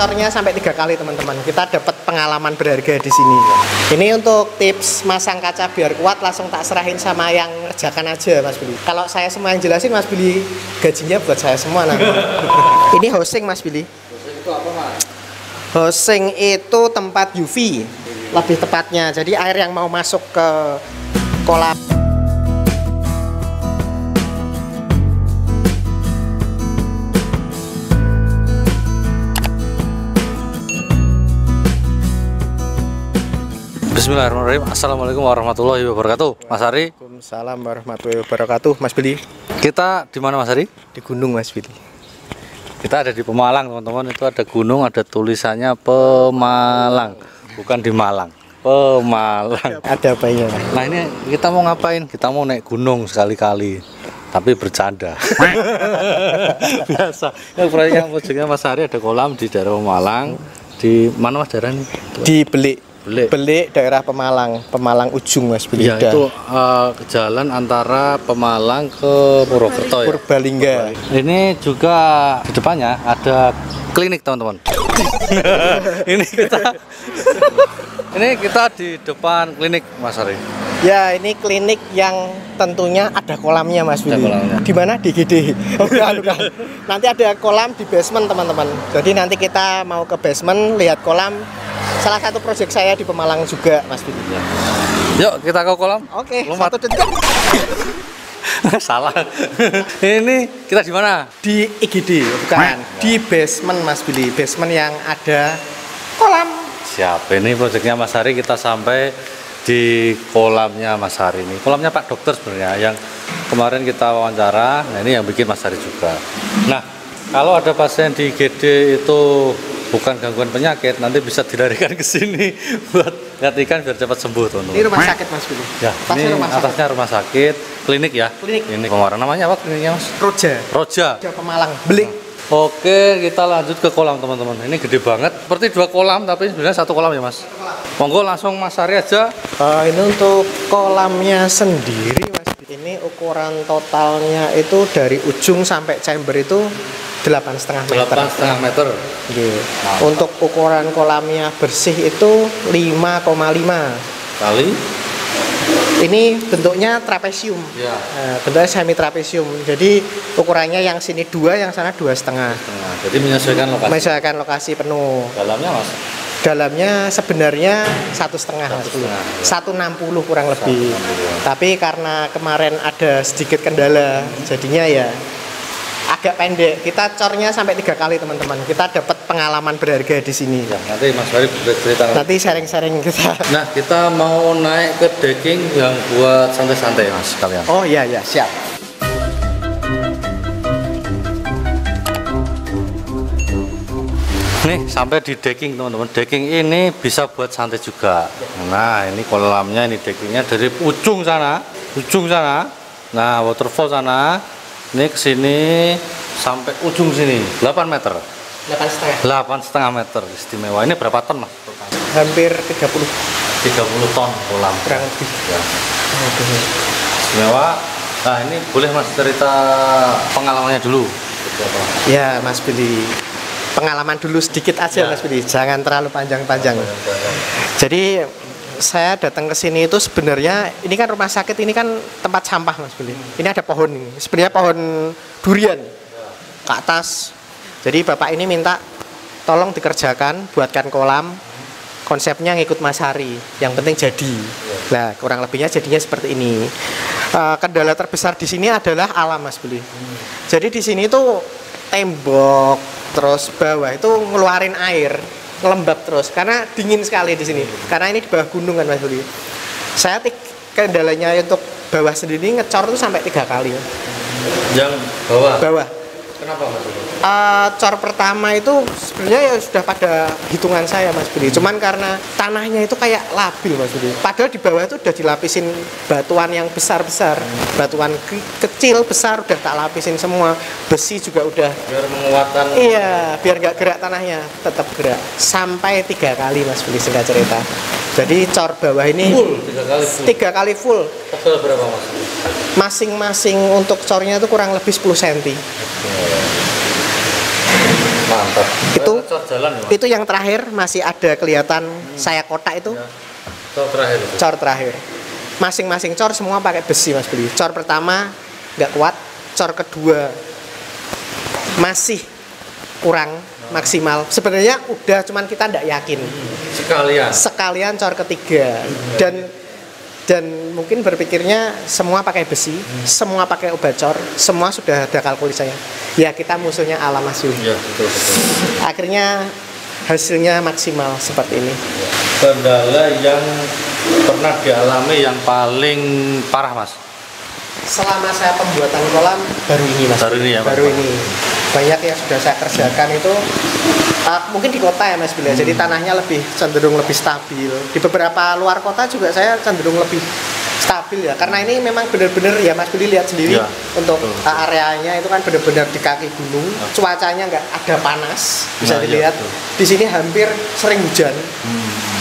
cornya sampai 3 kali teman-teman. Kita dapat pengalaman berharga di sini. Ini untuk tips masang kaca biar kuat, langsung tak serahin sama yang ngerjakan aja Mas Billy. Kalau saya semua yang jelasin Mas Billy, gajinya buat saya semua nanti. Ini hosing Mas Billy. Hosing itu apa Mas? Hosing itu tempat UV lebih tepatnya. Jadi air yang mau masuk ke kolam. Bismillahirrahmanirrahim. Assalamualaikum warahmatullahi wabarakatuh. Mas Ari. Waalaikumsalam warahmatullahi wabarakatuh. Mas Billy. Kita di mana Mas Ari? Di gunung Mas Billy. Kita ada di Pemalang teman-teman. Itu ada gunung, ada tulisannya Pemalang, bukan di Malang. Pemalang. Ada apanya? Nah ini kita mau ngapain? Kita mau naik gunung sekali-kali, tapi bercanda. Biasa. Yang proyek yang ujungnya Mas Ari ada kolam di daerah Pemalang. Di mana Mas daerah ini? Di Belik daerah Pemalang ujung Mas Billy. Ya, itu jalan antara Pemalang ke Purwokerto ya. Purbalingga. Ini juga di depannya ada klinik teman-teman. ini kita di depan klinik Mas Ari. Ya, ini klinik yang tentunya ada kolamnya Mas Billy. Di mana? Di GD. Oh, bukan. Nanti ada kolam di basement teman-teman. Jadi nanti kita mau ke basement lihat kolam. Salah satu proyek saya di Pemalang juga Mas Billy. Yuk kita ke kolam. Oke. Lompat. 1 detik. Salah. Ini kita di mana? Di IGD, bukan. Di basement Mas Billy. Basement yang ada kolam. Siap. Ini proyeknya Mas Ari, kita sampai di kolamnya Mas Ari ini. Kolamnya Pak Dokter sebenarnya yang kemarin kita wawancara. Nah, ini yang bikin Mas Ari juga. Nah, kalau ada pasien di IGD itu bukan gangguan penyakit, nanti bisa dilarikan ke sini buat lihat ikan biar cepat sembuh teman-teman. Ini rumah sakit Mas Billy. Ya, ini atasnya rumah sakit, klinik ya. Klinik. Ini kemarin namanya apa kliniknya Mas? Roja Pemalang. Belik. Oke, kita lanjut ke kolam teman-teman. Ini gede banget, seperti 2 kolam tapi sebenarnya 1 kolam ya Mas. Monggo langsung Mas Ari aja. Ini untuk kolamnya sendiri Mas. Ini ukuran totalnya itu dari ujung sampai chamber itu 8,5 meter. 8,5 meter. Nah, untuk ukuran kolamnya bersih itu 5,5 kali. Ini bentuknya trapesium. Ya. Bentuknya semi trapesium. Jadi ukurannya yang sini 2, yang sana 2,5. Jadi menyesuaikan lokasi. Menyesuaikan lokasi penuh. Dalamnya Mas? Dalamnya sebenarnya 1,5 Mas. 160 kurang lebih. Tapi karena kemarin ada sedikit kendala, jadinya ya agak pendek. Kita cornya sampai 3 kali teman-teman. Kita dapat pengalaman berharga di sini. Ya, nanti Mas Ari bercerita. Nanti sharing-sharing kita. Nah, kita mau naik ke decking yang buat santai-santai Mas kalian. Oh iya ya, siap. Nih sampai di decking teman-teman. Decking ini bisa buat santai juga. Nah, ini kolamnya, ini deckingnya dari ujung sana. Nah, waterfall sana. Ini ke sini sampai ujung sini 8 meter. 8,5 meter. Istimewa. Ini berapa ton Mas? Hampir 30 ton kolam. kurang lebih. Ya. Istimewa. Nah, ini boleh Mas cerita pengalamannya dulu. Ya Mas Billy, pengalaman dulu sedikit aja Mas Billy, jangan terlalu panjang-panjang. Jadi saya datang ke sini itu sebenarnya ini kan rumah sakit, ini kan tempat sampah Mas Billy. Ini ada pohon, sebenarnya pohon durian ke atas. Jadi bapak ini minta tolong dikerjakan, buatkan kolam. Konsepnya ngikut Mas Hari, yang penting jadi. Nah, kurang lebihnya jadinya seperti ini. Kendala terbesar di sini adalah alam Mas Billy. Jadi di sini tuh tembok terus bawah itu ngeluarin air, ngelembab terus karena dingin sekali di sini. Karena ini di bawah gunung kan Mas Billy. Saya kendalanya untuk bawah sendiri ngecor itu sampai 3 kali. Yang bawah. Bawah. Kenapa Mas? Cor pertama itu sebenarnya ya sudah pada hitungan saya Mas Budi. Cuman karena tanahnya itu kayak labil Mas Budi. Padahal di bawah itu udah dilapisin batuan yang besar-besar, batuan kecil besar udah tak lapisin semua. Besi juga udah. Biar menguatkan. Iya, biar nggak gerak tanahnya, tetap gerak. Sampai 3 kali Mas Budi singkat cerita. Jadi cor bawah ini full, 3 kali full. Tebal berapa Mas? Masing-masing untuk cornya itu kurang lebih 10 cm. Mantap. Itu Cor jalan ya, Mas? itu yang terakhir masih ada kelihatan saya kotak itu. Ya. Cor terakhir itu. Cor terakhir. Masing-masing cor semua pakai besi Mas Beli. Cor pertama nggak kuat, cor kedua masih kurang maksimal. Sebenarnya udah, cuman kita nggak yakin. Sekalian cor ketiga dan mungkin berpikirnya semua pakai besi, semua pakai obat cor, semua sudah ada kalkulasinya. Ya kita musuhnya alam Mas Yuli. Ya, betul. Akhirnya hasilnya maksimal seperti ini. Kendala yang pernah dialami yang paling parah, Mas? Selama saya pembuatan kolam baru ini Mas. Baru ini ya, Mas? Baru ini. Banyak yang sudah saya kerjakan itu mungkin di kota ya Mas Bila. Jadi tanahnya cenderung lebih stabil. Di beberapa luar kota juga saya cenderung lebih stabil ya. Karena ini memang benar-benar ya Mas Bili lihat sendiri ya, untuk areanya itu kan benar-benar di kaki gunung. Cuacanya nggak ada panas, bisa dilihat. Ya, di sini hampir sering hujan.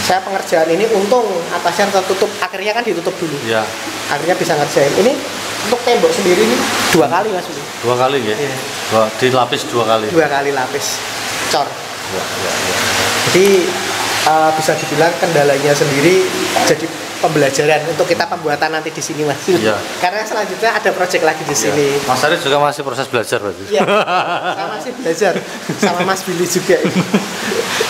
Saya pengerjaan ini untung atasnya tertutup, akhirnya kan ditutup dulu. Ya. Akhirnya bisa ngerjain. Ini untuk tembok sendiri ini 2 kali Mas Bili. 2 kali ya? Iya. Dilapis 2 kali. 2 kali lapis cor. Ya. Jadi bisa dibilang kendalanya sendiri jadi pembelajaran untuk kita pembuatan nanti di sini Mas. Iya. Karena selanjutnya ada proyek lagi di sini. Mas Ari juga masih proses belajar berarti. Iya. Saya masih belajar sama Mas Billy juga.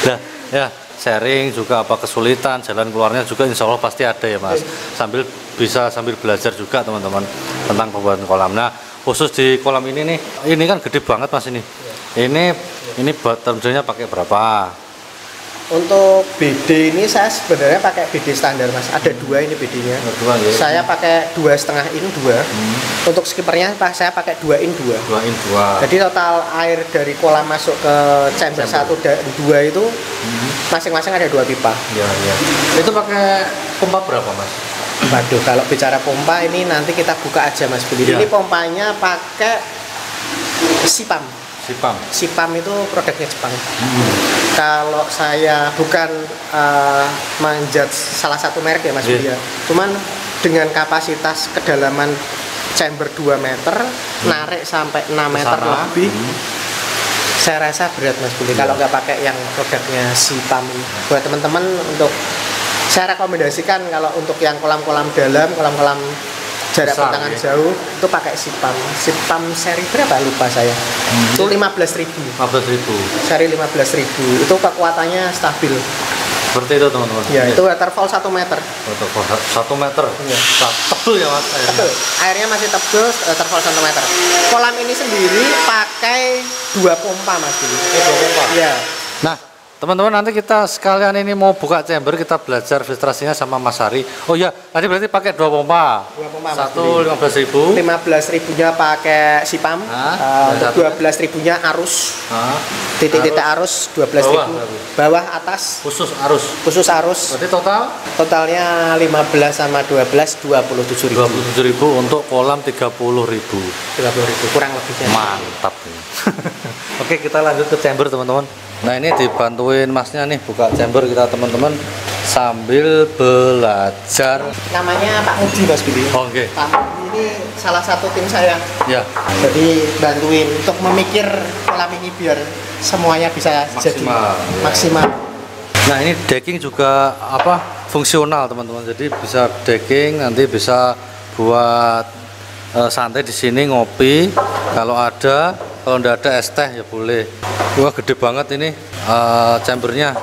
Nah, ya sharing juga apa kesulitan, jalan keluarnya juga insya Allah pasti ada ya Mas. Sambil belajar juga teman-teman tentang pembuatan kolam. Nah, khusus di kolam ini kan gede banget Mas ini. Ini terjunnya pakai berapa? Untuk BD ini saya sebenarnya pakai BD standar Mas. Ada 2 ini BD-nya. Ya. Saya pakai 2,5 in 2. Untuk skippernya saya pakai 2 in 2. 2 in 2. Jadi total air dari kolam masuk ke chamber 1 dan 2 itu masing-masing ada 2 pipa. Ya. Itu pakai pompa berapa Mas? Waduh, kalau bicara pompa ini nanti kita buka aja Mas Beli. Ya. Ini pompanya pakai Sipam. Sipam itu produknya Jepang. Kalau saya bukan manjat salah satu merek ya Mas Budi ya. Cuman dengan kapasitas kedalaman chamber 2 meter, narik sampai 6 meter lebih. Saya rasa berat Mas Budi kalau nggak pakai yang produknya Sipam. Buat teman-teman untuk saya rekomendasikan kalau untuk yang kolam-kolam dalam, kolam-kolam jarak pertengahan jauh itu pakai Sipam seri berapa lupa saya. Itu 15.000. Seri 15.000 itu kekuatannya stabil. Seperti itu teman-teman. Ya, itu waterfall 1 meter. Waterfall 1 meter. Iya. Tebel ya Mas airnya. Tebel. Airnya masih tebel, waterfall 1 meter. Kolam ini sendiri pakai 2 pompa Mas dulu. 2 pompa. Iya. Nah, teman-teman nanti kita sekalian ini mau buka chamber, kita belajar filtrasinya sama Mas Ari. Oh ya, tadi berarti pakai 2 pompa. 2 pompa. Satu 15.000. 15.000-nya pakai Sipam. Untuk 12.000-nya arus. Titik-titik arus 12.000. Bawah atas. Khusus arus. Berarti totalnya 15 sama 12 27.000. 27.000 untuk kolam 30.000. 30.000 kurang lebihnya. Mantap nih. Oke, kita lanjut ke chamber teman-teman. Nah, ini dibantuin Masnya nih buka chamber kita teman-teman sambil belajar. Namanya Pak Mudi Mas Budi. Oke. Pak Mudi ini salah satu tim saya. Ya. Jadi bantuin untuk memikir kolam ini biar semuanya bisa jadi maksimal. Nah, ini decking juga fungsional teman-teman. Jadi bisa decking, nanti bisa buat santai di sini ngopi. Kalau enggak ada es teh ya boleh. Wah, gede banget ini chambernya.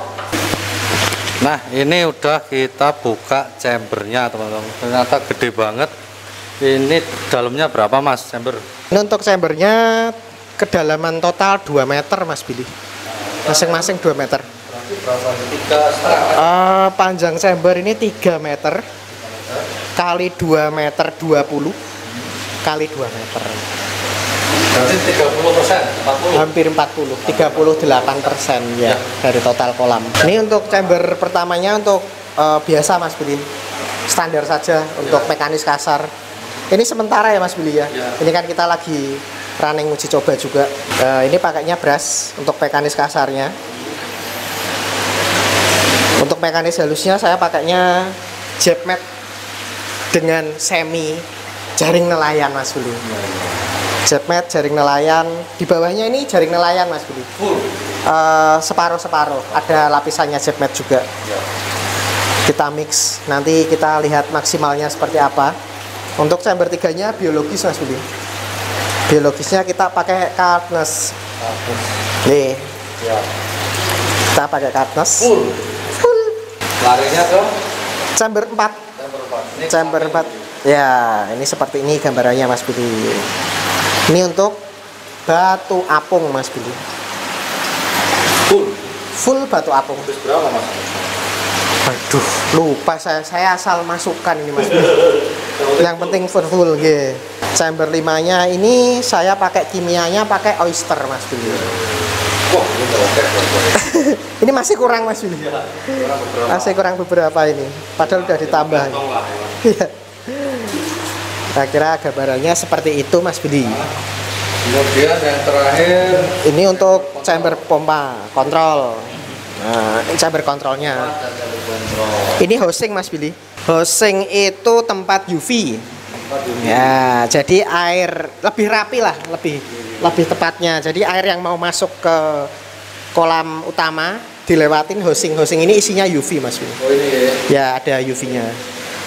Nah, ini udah kita buka chambernya teman-teman. Ternyata gede banget. Ini dalamnya berapa Mas chamber? Ini untuk chambernya kedalaman total 2 meter Mas Billy. Masing-masing 2 meter. Berarti berapa? Panjang chamber ini 3 meter kali 2 meter 20 kali 2 meter. Berarti 30%, 40. Hampir 40, 38% ya dari total kolam. Ini untuk chamber pertamanya untuk biasa Mas Billy. Standar saja untuk mekanis kasar. Ini sementara ya Mas Billy ya. Ini kan kita lagi running uji coba juga. Ini pakainya brush untuk mekanis kasarnya. Untuk mekanis halusnya saya pakainya Jepmet dengan semi jaring nelayan Mas Billy. Jetmat, jaring nelayan. Di bawahnya ini jaring nelayan Mas Budi. Full. Separuh-separuh. Ada lapisannya jetmat juga. Ya. Kita mix. Nanti kita lihat maksimalnya seperti apa. Untuk chamber 3-nya biologis Mas Budi. Biologisnya kita pakai cardness. Nih. Ya. Kita pakai cardness. Full. Full. Larinya ke Chamber 4. chamber 4. Ini Chamber 4. Ya, ini seperti ini gambarannya Mas Budi. Ini untuk batu apung Mas Budi. full. Full batu apung. Terus berapa Mas? Aduh, lupa saya asal masukkan ini Mas Budi. Yang penting full gitu. Chamber 5-nya ini saya pakai kimianya pakai oyster Mas Budi. Wah, ini udah oke. Ini masih kurang Mas Budi. Masih kurang beberapa ini. Padahal udah ditambah. Iya. Saya kira gambarannya seperti itu Mas Budi. Kemudian yang terakhir Ini untuk chamber pompa kontrol. Nah, ini chamber kontrolnya. Ini hosing Mas Billy. Hosing itu tempat UV. Ya, jadi air lebih rapi lah, lebih tepatnya. Jadi air yang mau masuk ke kolam utama dilewatin hosing. Hosing ini isinya UV Mas Billy. Oh ini ya. Ya, ada UV-nya.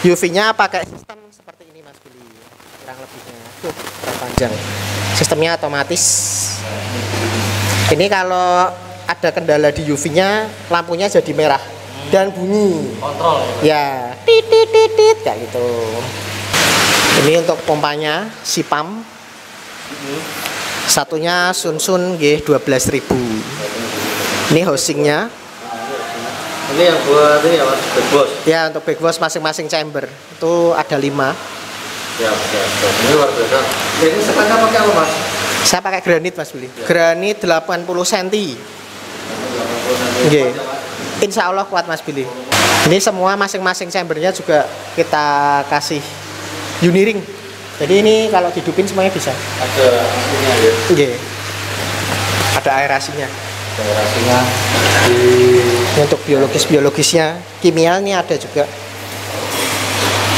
UV-nya pakai sistem seperti ini Mas Billy. Kurang lebihnya. Kurang panjang. Sistemnya otomatis. Ini kalau ada kendala di UV-nya, lampunya jadi merah dan bunyi. Kontrol. Ya, tit tit tit tit kayak gitu. Ini untuk pompanya Sipam. Satunya Sunsun G12.000. Ini hosingnya. Ini yang buat ini ya Mas, big boss. Ya, untuk big boss masing-masing chamber itu ada 5. Ya. Ini luar biasa. Ini sekarang pakai apa Mas? Saya pakai granit Mas Beli. Granit 80 cm. Nggih. Insya Allah kuat Mas Billy. Ini semua masing-masing chambernya juga kita kasih uniring. Jadi ini kalau dihidupin semuanya bisa. Ada airnya ya. Nggih. Ada aerasinya. Airasinya Ini untuk biologisnya, kimianya ada juga.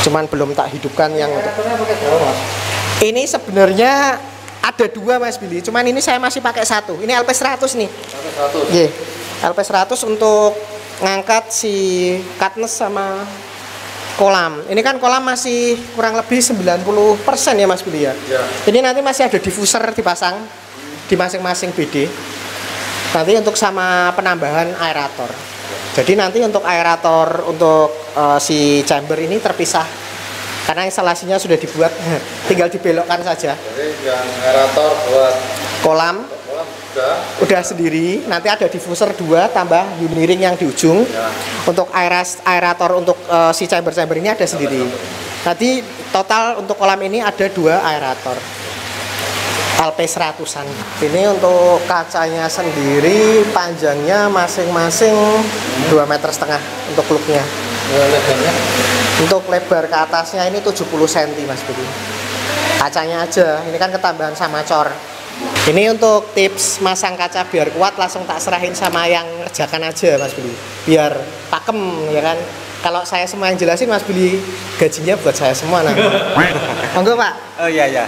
Cuman belum tak hidupkan yang untuk. pakai berapa Mas? Ini sebenarnya ada 2 Mas Billy. Cuman ini saya masih pakai 1. Ini LP100 nih. Pakai 1. Nggih. LP100 untuk ngangkat si cutness sama kolam. Ini kan kolam masih kurang lebih 90% ya Mas Billy ya. Ya. Ini nanti masih ada diffuser dipasang di masing-masing BD. Nanti untuk sama penambahan aerator. Jadi nanti untuk aerator untuk si chamber ini terpisah. Karena instalasinya sudah dibuat, tinggal dibelokkan saja. Jadi yang aerator buat Kolam kolam udah sendiri, nanti ada diffuser 2 tambah uniring yang di ujung. ya. Untuk aerator untuk si chamber-chamber ini ada sendiri. Nanti total untuk kolam ini ada 2 aerator LP 100-an. Ini untuk kacanya sendiri panjangnya masing-masing 2,5 meter untuk looknya. Lebarnya Untuk lebar ke atasnya ini 70 cm Mas Budi. Kacanya aja, ini kan ketambahan sama cor. Ini untuk tips masang kaca biar kuat, langsung tak serahin sama yang ngerjakan aja Mas Budi. Biar pakem ya kan. Kalau saya semua yang jelasin Mas Budi, gajinya buat saya semua nah. Monggo Pak. Oh iya,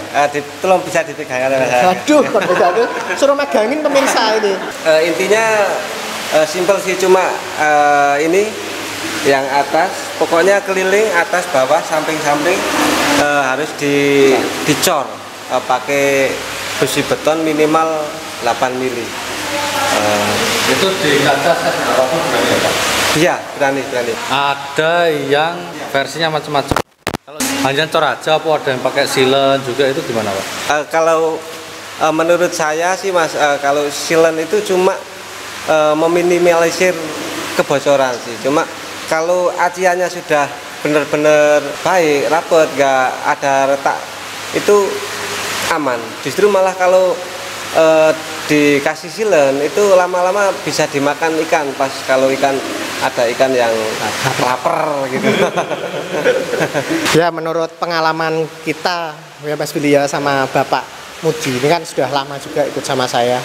tolong bisa dipegang oleh saya. Aduh, kok beda tuh. Suruh megangin pemirsa ini. Intinya simpel sih, cuma ini yang atas, pokoknya keliling atas bawah samping-samping harus dicor pakai besi beton minimal 8 mili. itu di kaca set apapun berani ya Pak? Iya, berani. Ada yang versinya macam-macam. Kalau hanya cor aja, apa ada yang pakai silen juga, itu gimana Pak? Kalau menurut saya sih Mas, kalau silen itu cuma meminimalisir kebocoran sih. Cuma kalau aciannya sudah benar-benar baik, rapet, nggak ada retak, itu aman. Justru malah kalau dikasih silen itu lama-lama bisa dimakan ikan, pas kalau ada ikan yang lapar gitu. Ya menurut pengalaman kita ya Mas Billy ya sama Bapak Muji, ini kan sudah lama juga ikut sama saya.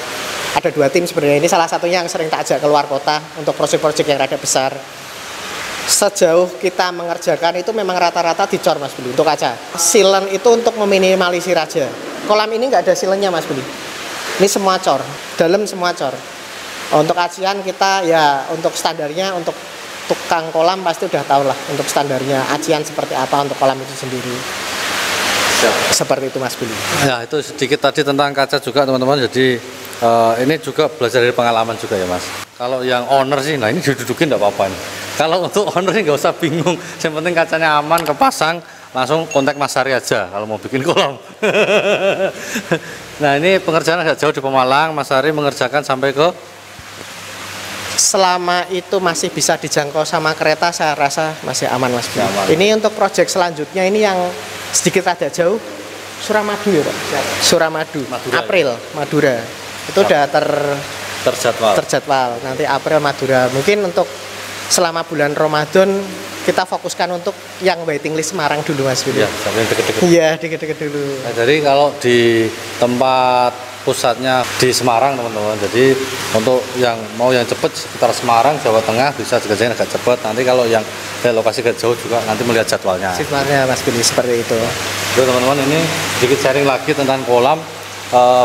Ada 2 tim sebenarnya, ini salah satunya yang sering tak ajak keluar kota untuk proyek-proyek yang rada besar. Sejauh kita mengerjakan itu memang rata-rata dicor Mas Billy untuk kaca. Silen itu untuk meminimalisir aja. kolam ini nggak ada silennya Mas Budi. Ini semua cor, dalam semua cor. Untuk acian kita ya untuk standarnya untuk tukang kolam pasti udah tahu lah untuk standarnya acian seperti apa untuk kolam itu sendiri. Seperti itu Mas Budi. Ya itu sedikit tadi tentang kaca juga teman-teman. Jadi ini juga belajar dari pengalaman juga ya Mas. Kalau yang owner sih, nah ini didudukin nggak apa-apa nih. Kalau untuk owner sih nggak usah bingung. Yang penting kacanya aman, kepasang, langsung kontak Mas Sari aja kalau mau bikin kolam. Nah ini pengerjaan agak jauh di Pemalang. Mas Sari mengerjakan sampai ke selama itu masih bisa dijangkau sama kereta, saya rasa masih aman Mas Budi. Aman. Ini untuk proyek selanjutnya ini yang sedikit rada jauh, Suramadu ya Pak? Suramadu, Madura, April, Madura. Itu udah terjadwal. Nanti April Madura. Mungkin untuk selama bulan Ramadan kita fokuskan untuk yang waiting list Semarang dulu Mas Budi. ya, sampai deket-deket. Iya, deket-deket dulu. Nah, jadi kalau di tempat pusatnya di Semarang teman-teman, jadi untuk yang mau yang cepat sekitar Semarang, Jawa Tengah bisa dikerjain agak cepat. Nanti kalau yang dari lokasi agak jauh juga nanti melihat jadwalnya. Sifatnya Mas Budi seperti itu. Jadi teman-teman ini sedikit sharing lagi tentang kolam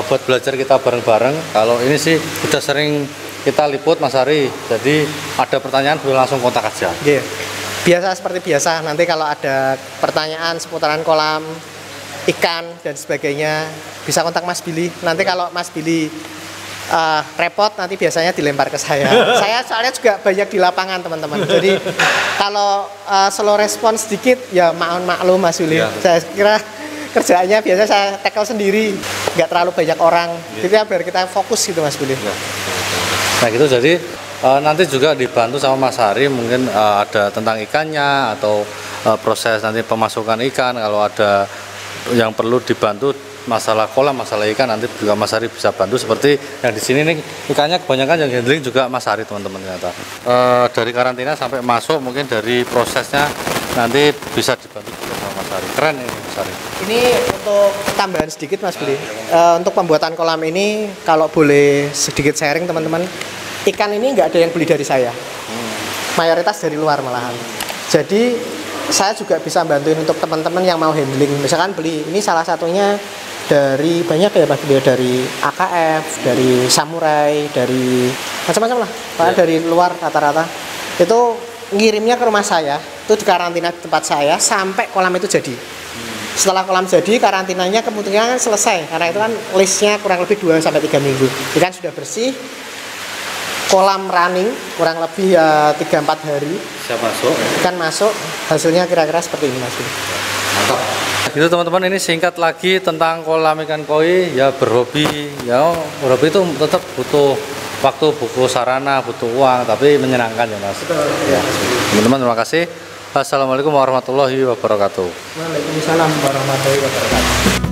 buat belajar kita bareng-bareng. Kalau ini sih udah sering kita liput Mas Ari, jadi ada pertanyaan boleh langsung kontak aja. Iya. Biasa seperti biasa, nanti kalau ada pertanyaan seputaran kolam, ikan dan sebagainya bisa kontak Mas Billy. Nanti kalau Mas Billy repot nanti biasanya dilempar ke saya. Saya soalnya juga banyak di lapangan teman-teman. Jadi kalau slow respon sedikit ya maklum Mas Billy. Ya. Saya kira kerjaannya biasa saya tackle sendiri, nggak terlalu banyak orang. Jadi biar kita fokus gitu Mas Billy. Ya. Nah gitu, jadi nanti juga dibantu sama Mas Hari mungkin ada tentang ikannya atau proses nanti pemasukan ikan. Kalau ada yang perlu dibantu masalah kolam, masalah ikan, nanti juga Mas Hari bisa bantu. Seperti yang di sini nih ikannya kebanyakan yang handling juga Mas Hari teman-teman ternyata. Dari karantina sampai masuk mungkin dari prosesnya nanti bisa dibantu juga sama Mas Hari. Keren ini Mas Hari. Ini untuk tambahan sedikit Mas Billy. Untuk pembuatan kolam ini kalau boleh sedikit sharing teman-teman, ikan ini nggak ada yang beli dari saya. Mayoritas dari luar malahan. Jadi saya juga bisa bantuin untuk teman-teman yang mau handling. Misalkan beli, ini salah satunya dari banyak ya Mas Billy, dari AKF, dari Samurai, dari macam-macam lah. Pak, dari luar rata-rata. Itu ngirimnya ke rumah saya, itu di karantina di tempat saya sampai kolam itu jadi. Setelah kolam jadi, karantinanya kemungkinan selesai karena itu kan listnya kurang lebih 2-3 minggu. Ikan sudah bersih, kolam running kurang lebih ya 3-4 hari. Siap masuk. Ikan masuk, hasilnya kira-kira seperti ini Mas. Mantap. Itu teman-teman, ini singkat lagi tentang kolam ikan koi. Ya berhobi, ya berhobi itu tetap butuh waktu, butuh sarana, butuh uang, tapi menyenangkan ya Mas. Betul. Ya. Teman-teman terima kasih. Assalamualaikum warahmatullahi wabarakatuh. Waalaikumsalam warahmatullahi wabarakatuh.